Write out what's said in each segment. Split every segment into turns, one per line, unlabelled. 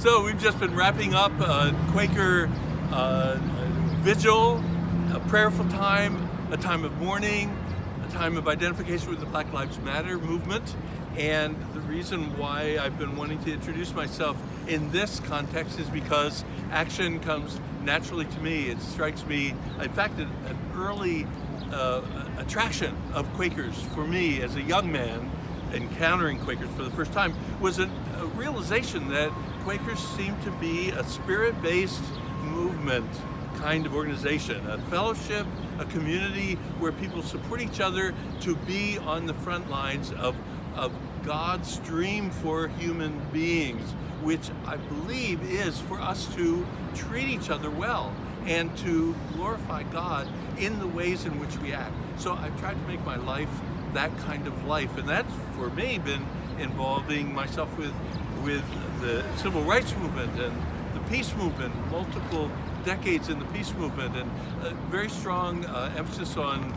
So we've just been wrapping up a Quaker vigil, a prayerful time, a time of mourning, a time of identification with the Black Lives Matter movement. And the reason why I've been wanting to introduce myself in this context is because action comes naturally to me. It strikes me, in fact, an early attraction of Quakers for me as a young man encountering Quakers for the first time was a realization that Quakers seem to be a spirit-based movement kind of organization, a fellowship, a community where people support each other to be on the front lines of God's dream for human beings, which I believe is for us to treat each other well and to glorify God in the ways in which we act. So I've tried to make my life that kind of life, and that's for me been involving myself with the civil rights movement and the peace movement, multiple decades in the peace movement, and a very strong emphasis on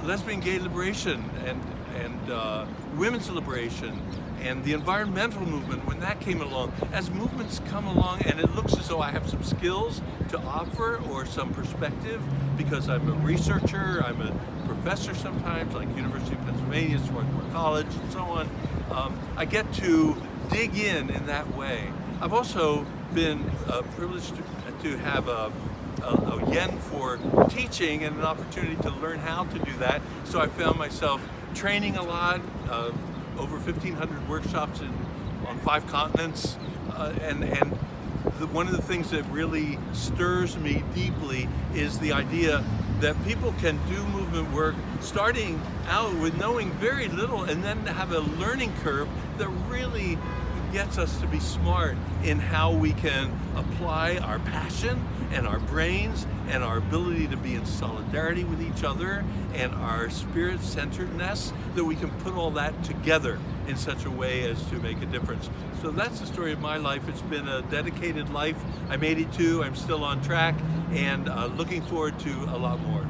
lesbian gay liberation and women's liberation and the environmental movement when that came along. As movements come along and it looks as though I have some skills to offer or some perspective because I'm a researcher, I'm a professor sometimes, like University of Pennsylvania, Swarthmore College, and so on, I get to dig in that way. I've also been privileged to have a yen for teaching and an opportunity to learn how to do that. So I found myself training a lot, over 1,500 workshops on 5 continents, one of the things that really stirs me deeply is the idea that people can do movement work starting out with knowing very little and then have a learning curve that really gets us to be smart in how we can apply our passion and our brains and our ability to be in solidarity with each other and our spirit-centeredness, that we can put all that together in such a way as to make a difference. So that's the story of my life. It's been a dedicated life. I'm 82, I'm still on track, and looking forward to a lot more.